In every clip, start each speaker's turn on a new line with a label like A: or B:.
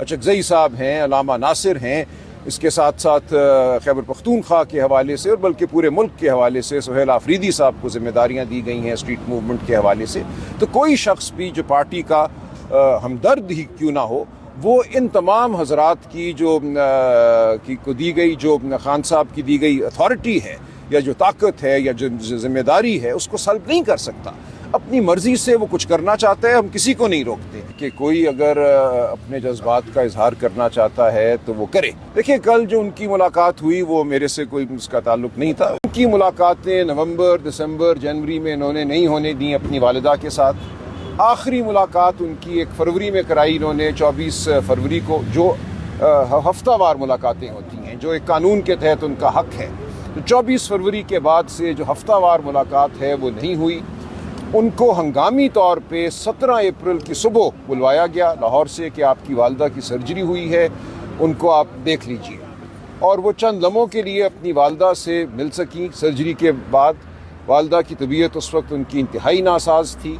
A: اچکزئی صاحب ہیں، علامہ ناصر ہیں، اس کے ساتھ ساتھ خیبر پختونخوا کے حوالے سے اور بلکہ پورے ملک کے حوالے سے سہیل آفریدی صاحب کو ذمہ داریاں دی گئی ہیں اسٹریٹ موومنٹ کے حوالے سے. تو کوئی شخص بھی جو پارٹی کا ہمدرد ہی کیوں نہ ہو، وہ ان تمام حضرات کی کو دی گئی جو خان صاحب کی دی گئی اتھارٹی ہے یا جو طاقت ہے یا جو ذمہ داری ہے اس کو سلب نہیں کر سکتا. اپنی مرضی سے وہ کچھ کرنا چاہتا ہے، ہم کسی کو نہیں روکتے کہ کوئی اگر اپنے جذبات کا اظہار کرنا چاہتا ہے تو وہ کرے. دیکھیں کل جو ان کی ملاقات ہوئی وہ میرے سے کوئی اس کا تعلق نہیں تھا. ان کی ملاقاتیں نومبر، دسمبر، جنوری میں انہوں نے نہیں ہونے دیں اپنی والدہ کے ساتھ. آخری ملاقات ان کی 1 فروری میں کرائی انہوں نے 24 فروری کو، جو ہفتہ وار ملاقاتیں ہوتی ہیں جو ایک قانون کے تحت ان کا حق ہے. تو 24 فروری کے بعد سے جو ہفتہ وار ملاقات ہے وہ نہیں ہوئی. ان کو ہنگامی طور پہ 17 اپریل کی صبح بلوایا گیا لاہور سے کہ آپ کی والدہ کی سرجری ہوئی ہے، ان کو آپ دیکھ لیجئے. اور وہ چند لمحوں کے لیے اپنی والدہ سے مل سکیں. سرجری کے بعد والدہ کی طبیعت اس وقت ان کی انتہائی ناساز تھی.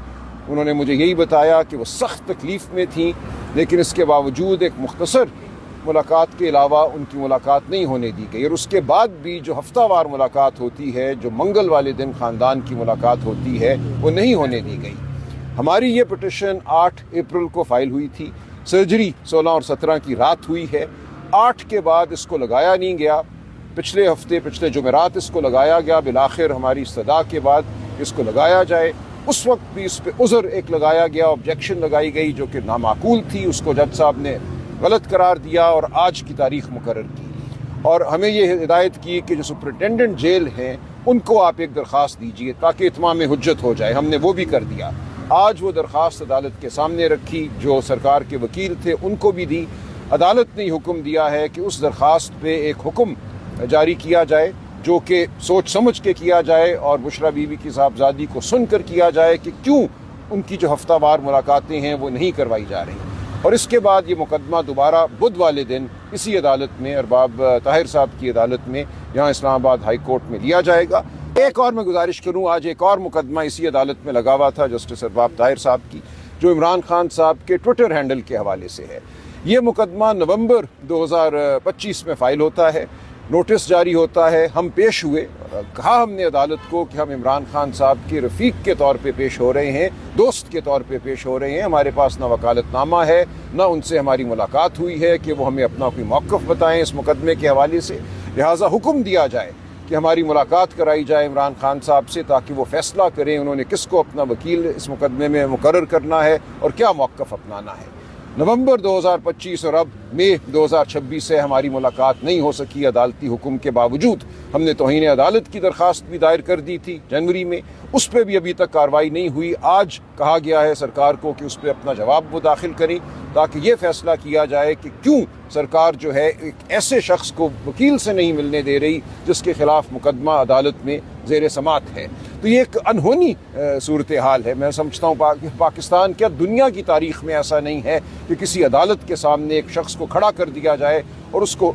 A: انہوں نے مجھے یہی بتایا کہ وہ سخت تکلیف میں تھیں، لیکن اس کے باوجود ایک مختصر ملاقات کے علاوہ ان کی ملاقات نہیں ہونے دی گئی. اور اس کے بعد بھی جو ہفتہ وار ملاقات ہوتی ہے، جو منگل والے دن خاندان کی ملاقات ہوتی ہے، وہ نہیں ہونے دی گئی. ہماری یہ پٹیشن 8 اپریل کو فائل ہوئی تھی. سرجری 16 اور 17 کی رات ہوئی ہے. 8 کے بعد اس کو لگایا نہیں گیا. پچھلے جمعرات اس کو لگایا گیا. بالآخر ہماری استدعا کے بعد اس کو لگایا جائے. اس وقت بھی اس پہ عذر ایک لگایا گیا، آبجیکشن لگائی گئی جو کہ نامعقول تھی. اس کو جج صاحب نے غلط قرار دیا اور آج کی تاریخ مقرر کی. اور ہمیں یہ ہدایت کی کہ جو سپرنٹینڈنٹ جیل ہیں ان کو آپ ایک درخواست دیجیے تاکہ اتمام حجت ہو جائے. ہم نے وہ بھی کر دیا. آج وہ درخواست عدالت کے سامنے رکھی. جو سرکار کے وکیل تھے ان کو بھی دی. عدالت نے حکم دیا ہے کہ اس درخواست پہ ایک حکم جاری کیا جائے جو کہ سوچ سمجھ کے کیا جائے اور بشرا بی بی کی صاحبزادی کو سن کر کیا جائے کہ کیوں ان کی جو ہفتہ وار ملاقاتیں ہیں وہ نہیں کروائی جا رہی. اور اس کے بعد یہ مقدمہ دوبارہ بدھ والے دن اسی عدالت میں، ارباب طاہر صاحب کی عدالت میں یہاں اسلام آباد ہائی کورٹ میں لیا جائے گا. ایک اور میں گزارش کروں، آج ایک اور مقدمہ اسی عدالت میں لگا ہوا تھا جسٹس ارباب طاہر صاحب کی، جو عمران خان صاحب کے ٹویٹر ہینڈل کے حوالے سے ہے. یہ مقدمہ نومبر 2025 میں فائل ہوتا ہے. نوٹس جاری ہوتا ہے. ہم پیش ہوئے، کہا ہم نے عدالت کو کہ ہم عمران خان صاحب کے رفیق کے طور پہ پیش ہو رہے ہیں، دوست کے طور پہ پیش ہو رہے ہیں. ہمارے پاس نہ وکالت نامہ ہے، نہ ان سے ہماری ملاقات ہوئی ہے کہ وہ ہمیں اپنا کوئی موقف بتائیں اس مقدمے کے حوالے سے. لہٰذا حکم دیا جائے کہ ہماری ملاقات کرائی جائے عمران خان صاحب سے تاکہ وہ فیصلہ کریں انہوں نے کس کو اپنا وکیل اس مقدمے میں مقرر کرنا ہے اور کیا موقف اپنانا ہے. نومبر 2025 اور اب مئی 2026 سے ہماری ملاقات نہیں ہو سکی عدالتی حکم کے باوجود. ہم نے توہین عدالت کی درخواست بھی دائر کر دی تھی جنوری میں، اس پہ بھی ابھی تک کارروائی نہیں ہوئی. آج کہا گیا ہے سرکار کو کہ اس پہ اپنا جواب وہ داخل کریں تاکہ یہ فیصلہ کیا جائے کہ کیوں سرکار جو ہے ایک ایسے شخص کو وکیل سے نہیں ملنے دے رہی جس کے خلاف مقدمہ عدالت میں زیر سماعت ہے. تو یہ ایک انہونی صورتحال ہے. میں سمجھتا ہوں پاکستان کیا دنیا کی تاریخ میں ایسا نہیں ہے کہ کسی عدالت کے سامنے ایک شخص کو کھڑا کر دیا جائے اور اس کو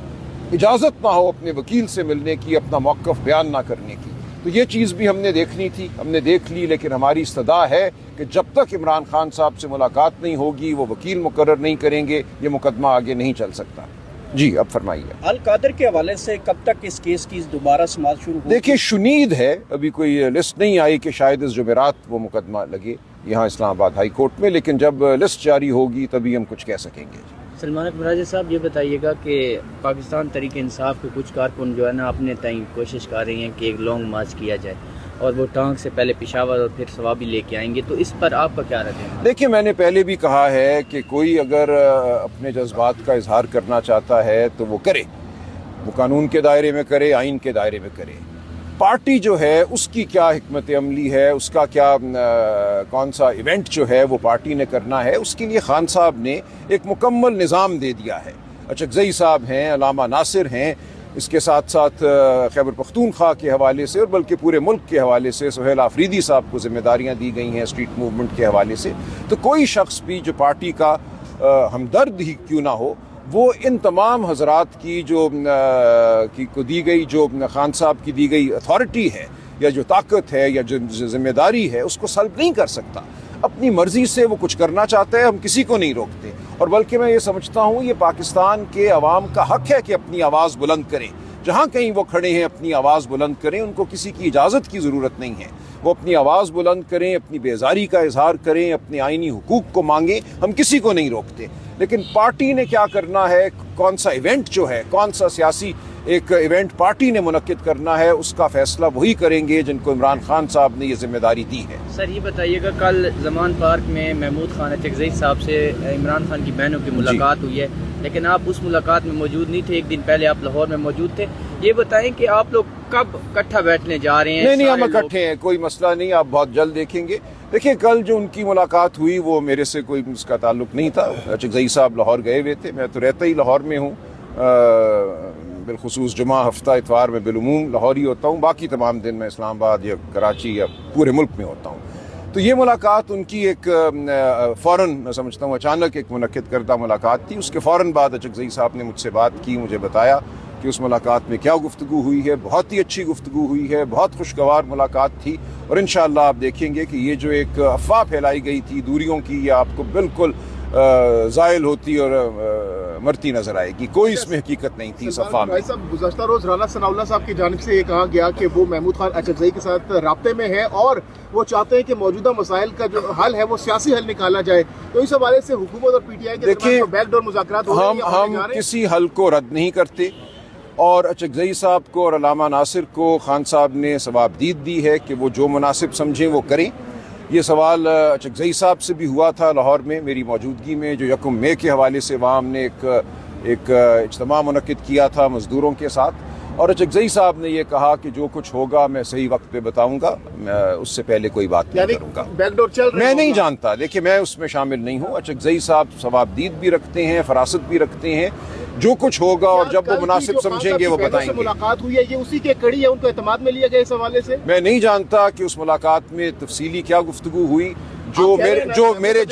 A: اجازت نہ ہو اپنے وکیل سے ملنے کی، اپنا موقف بیان نہ کرنے کی. تو یہ چیز بھی ہم نے دیکھنی تھی، ہم نے دیکھ لی. لیکن ہماری استدعا ہے کہ جب تک عمران خان صاحب سے ملاقات نہیں ہوگی، وہ وکیل مقرر نہیں کریں گے، یہ مقدمہ آگے نہیں چل سکتا. جی اب فرمائیے.
B: القادر کے حوالے سے کب تک اس کیس کی دوبارہ سماعت شروع ہوگی؟
A: دیکھیے شنید ہے، ابھی کوئی لسٹ نہیں آئی کہ شاید اس جمعرات وہ مقدمہ لگے یہاں اسلام آباد ہائی کورٹ میں، لیکن جب لسٹ جاری ہوگی تبھی ہم کچھ کہہ سکیں گے.
C: سلمان اکبر راجہ صاحب یہ بتائیے گا کہ پاکستان تحریک انصاف کے کچھ کارکن جو ہے نا اپنے تئیں کوشش کر رہی ہیں کہ ایک لانگ مارچ کیا جائے اور وہ ٹانک سے پہلے پشاور اور پھر سوابی لے کے آئیں گے، تو اس پر آپ کا کیا رد ہے؟
A: دیکھیے میں نے پہلے بھی کہا ہے کہ کوئی اگر اپنے جذبات کا اظہار کرنا چاہتا ہے تو وہ کرے، وہ قانون کے دائرے میں کرے، آئین کے دائرے میں کرے. پارٹی جو ہے اس کی کیا حکمت عملی ہے، اس کا کیا کون سا ایونٹ جو ہے وہ پارٹی نے کرنا ہے، اس کے لیے خان صاحب نے ایک مکمل نظام دے دیا ہے. اچکزئی صاحب ہیں، علامہ ناصر ہیں، اس کے ساتھ ساتھ خیبر پختونخوا کے حوالے سے اور بلکہ پورے ملک کے حوالے سے سہیل آفریدی صاحب کو ذمہ داریاں دی گئی ہیں اسٹریٹ موومنٹ کے حوالے سے. تو کوئی شخص بھی جو پارٹی کا ہمدرد ہی کیوں نہ ہو، وہ ان تمام حضرات کی کو دی گئی جو خان صاحب کی دی گئی اتھارٹی ہے یا جو طاقت ہے یا جو ذمہ داری ہے اس کو سلب نہیں کر سکتا. اپنی مرضی سے وہ کچھ کرنا چاہتا ہے، ہم کسی کو نہیں روکتے. اور بلکہ میں یہ سمجھتا ہوں یہ پاکستان کے عوام کا حق ہے کہ اپنی آواز بلند کریں، جہاں کہیں وہ کھڑے ہیں اپنی آواز بلند کریں، ان کو کسی کی اجازت کی ضرورت نہیں ہے، وہ اپنی آواز بلند کریں، اپنی بیزاری کا اظہار کریں، اپنے آئینی حقوق کو مانگیں، ہم کسی کو نہیں روکتے۔ لیکن پارٹی نے کیا کرنا ہے، کون سا ایونٹ جو ہے، کون سا سیاسی ایک ایونٹ پارٹی نے منعقد کرنا ہے، اس کا فیصلہ وہی کریں گے جن کو عمران خان صاحب نے یہ ذمہ داری دی ہے۔
C: سر یہ بتائیے گا، کل زمان پارک میں محمود خان اچکزئی صاحب سے عمران خان کی بہنوں کی ملاقات ہوئی ہے، لیکن آپ اس ملاقات میں موجود نہیں تھے، ایک دن پہلے آپ لاہور میں موجود تھے۔ یہ بتائیں کہ آپ لوگ کب اکٹھا بیٹھنے جا رہے ہیں؟
A: نہیں ہم اکٹھے ہیں، کوئی مسئلہ نہیں، آپ بہت جلد دیکھیں گے۔ دیکھیں کل جو ان کی ملاقات ہوئی وہ میرے سے کوئی اس کا تعلق نہیں تھا، اچکزئی صاحب لاہور گئے ہوئے تھے، میں تو رہتا ہی لاہور میں ہوں، بالخصوص جمعہ ہفتہ اتوار میں بالعموم لاہور ہی ہوتا ہوں، باقی تمام دن میں اسلام آباد یا کراچی یا پورے ملک میں ہوتا ہوں۔ تو یہ ملاقات ان کی ایک فوراً میں سمجھتا ہوں اچانک ایک منعقد کردہ ملاقات تھی۔ اس کے فوراً بعد اچکزئی صاحب نے مجھ سے بات کی، مجھے بتایا کہ اس ملاقات میں کیا گفتگو ہوئی ہے، بہت ہی اچھی گفتگو ہوئی ہے، بہت خوشگوار ملاقات تھی، اور انشاءاللہ آپ دیکھیں گے کہ یہ جو ایک افواہ پھیلائی گئی تھی دوریوں کی، یہ آپ کو بالکل زائل ہوتی اور مرتی نظر آئے گی، کوئی اس میں حقیقت نہیں تھی اس افواہ میں۔
D: بھائی صاحب، گزشتہ روز رانا ثناء اللہ صاحب کی جانب سے یہ کہا گیا کہ وہ محمود خان اچکزئی کے ساتھ رابطے میں ہے اور وہ چاہتے ہیں کہ موجودہ مسائل کا جو حل ہے وہ سیاسی حل نکالا جائے، تو اس حوالے سے حکومت اور پی ٹی آئی کے درمیان بیک ڈور مذاکرات ہو رہے ہیں،
A: ہم کسی حل کو رد نہیں کرتے، اور اچکزئی صاحب کو اور علامہ ناصر کو خان صاحب نے ثوابدید دی ہے کہ وہ جو مناسب سمجھیں وہ کریں۔ یہ سوال اچکزئی صاحب سے بھی ہوا تھا لاہور میں میری موجودگی میں، جو 1 مئی کے حوالے سے وہاں ہم نے ایک اجتماع منعقد کیا تھا مزدوروں کے ساتھ، اور اچکزئی صاحب نے یہ کہا کہ جو کچھ ہوگا میں صحیح وقت پہ بتاؤں گا، اس سے پہلے کوئی بات نہیں کروں گا۔
D: بیک ڈور چل رہا ہے،
A: میں نہیں جانتا، دیکھیں میں اس میں شامل نہیں ہوں۔ اچکزئی صاحب ثوابدید بھی رکھتے ہیں، فراست بھی رکھتے ہیں، جو کچھ ہوگا اور جب وہ مناسب سمجھیں گے وہ بتائیں گے۔
D: ملاقات ہوئی ہے یہ اسی کے کڑی ہے، ان کو اعتماد میں لیا گیا اس حوالے سے؟
A: میں نہیں جانتا کہ اس ملاقات میں تفصیلی کیا گفتگو ہوئی، جو میرے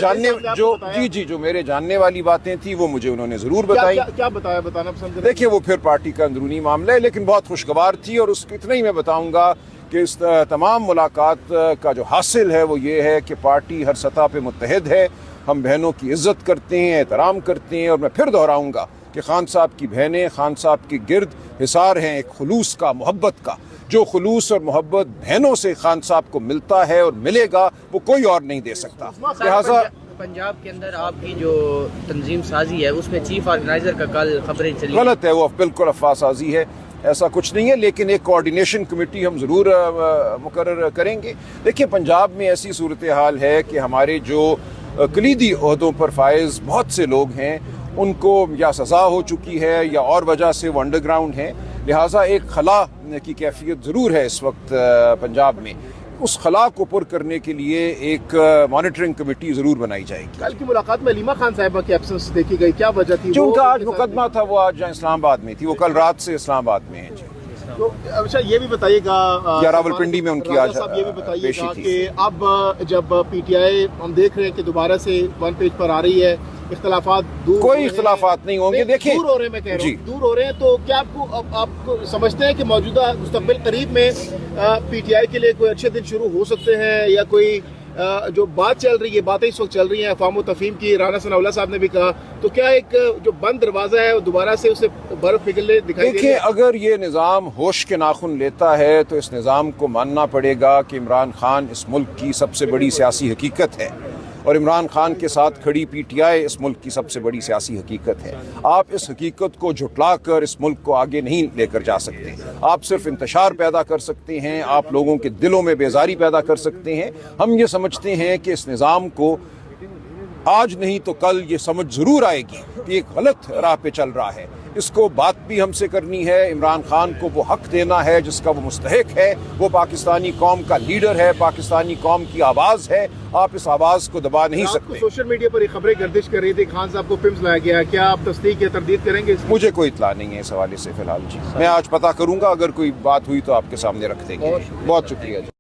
A: جاننے والی باتیں تھیں وہ مجھے انہوں نے ضرور بتائی۔
D: کیا بتانا پسند کریں؟
A: دیکھیں وہ پھر پارٹی کا اندرونی معاملہ ہے، لیکن بہت خوشگوار تھی، اور اس اتنا ہی میں بتاؤں گا کہ اس تمام ملاقات کا جو حاصل ہے وہ یہ ہے کہ پارٹی ہر سطح پہ متحد ہے، ہم بہنوں کی عزت کرتے ہیں، احترام کرتے ہیں، اور میں پھر دہراؤں گا کہ خان صاحب کی بہنیں خان صاحب کے گرد حصار ہیں ایک خلوص کا، محبت کا، جو خلوص اور محبت بہنوں سے خان صاحب کو ملتا ہے اور ملے گا وہ کوئی اور نہیں دے سکتا۔ لہٰذا
C: پنجاب کے اندر آپ کی جو تنظیم سازی ہے اس میں چیف آرگنائزر کا کل خبریں چلی،
A: غلط ہے، وہ بالکل افواہ سازی ہے، ایسا کچھ نہیں ہے، لیکن ایک کوارڈینیشن کمیٹی ہم ضرور مقرر کریں گے۔ دیکھیں پنجاب میں ایسی صورتحال ہے کہ ہمارے جو کلیدی عہدوں پر فائز بہت سے لوگ ہیں، ان کو یا سزا ہو چکی ہے یا اور وجہ سے وہ انڈر گراؤنڈ ہیں، لہٰذا ایک خلا کی کیفیت ضرور ہے اس وقت پنجاب میں۔ اس خلا کو پر کرنے کے لیے ایک مانیٹرنگ کمیٹی ضرور بنائی جائے گی۔
D: کل کی ملاقات میں علیمہ خان صاحبہ کی ایبسنس دیکھی گئی، کیا وجہ تھی؟
A: جو ان کا آج مقدمہ تھا وہ آج اسلام آباد میں تھی، وہ کل رات سے اسلام آباد میں ہیں۔
D: تو اچھا یہ بھی بتائیے گا،
A: یا راولپنڈی میں ان کی آج
D: صاحب یہ بھی بتائیے
A: پیشی
D: گا
A: تھی
D: کہ اب جب پی ٹی آئی ہم دیکھ رہے ہیں کہ دوبارہ سے ون پیج پر آ رہی ہے، اختلافات دور
A: کوئی اختلافات نہیں ہوں گے، دیکھیں
D: دور ہو رہے ہیں، میں کہہ رہا ہوں دور ہو رہے ہیں، تو کیا آپ کو سمجھتے ہیں کہ موجودہ مستقبل قریب میں پی ٹی آئی کے لیے کوئی اچھے دن شروع ہو سکتے ہیں، یا کوئی جو بات چل رہی ہے، باتیں اس وقت چل رہی ہیں افہام و تفہیم کی، رانا ثناء اللہ صاحب نے بھی کہا، تو کیا ایک جو بند دروازہ ہے دوبارہ سے اسے برف پگھلنے دکھائی دے رہی ہے؟
A: دیکھیں اگر یہ نظام ہوش کے ناخن لیتا ہے تو اس نظام کو ماننا پڑے گا کہ عمران خان اس ملک کی سب سے بڑی سیاسی حقیقت ہے، اور عمران خان کے ساتھ کھڑی پی ٹی آئی اس ملک کی سب سے بڑی سیاسی حقیقت ہے۔ آپ اس حقیقت کو جھٹلا کر اس ملک کو آگے نہیں لے کر جا سکتے، آپ صرف انتشار پیدا کر سکتے ہیں، آپ لوگوں کے دلوں میں بیزاری پیدا کر سکتے ہیں۔ ہم یہ سمجھتے ہیں کہ اس نظام کو آج نہیں تو کل یہ سمجھ ضرور آئے گی کہ ایک غلط راہ پہ چل رہا ہے، اس کو بات بھی ہم سے کرنی ہے، عمران خان کو وہ حق دینا ہے جس کا وہ مستحق ہے، وہ پاکستانی قوم کا لیڈر ہے، پاکستانی قوم کی آواز ہے، آپ اس آواز کو دبا نہیں سکتے۔
D: سوشل میڈیا پر یہ خبریں گردش کر رہی تھی خان صاحب کو پمز لایا گیا، کیا آپ تصدیق یا تردید کریں گے؟
A: مجھے کوئی اطلاع نہیں ہے اس حوالے سے فی الحال، میں آج پتہ کروں گا، اگر کوئی بات ہوئی تو آپ کے سامنے رکھ دیں گے۔ بہت شکریہ جی۔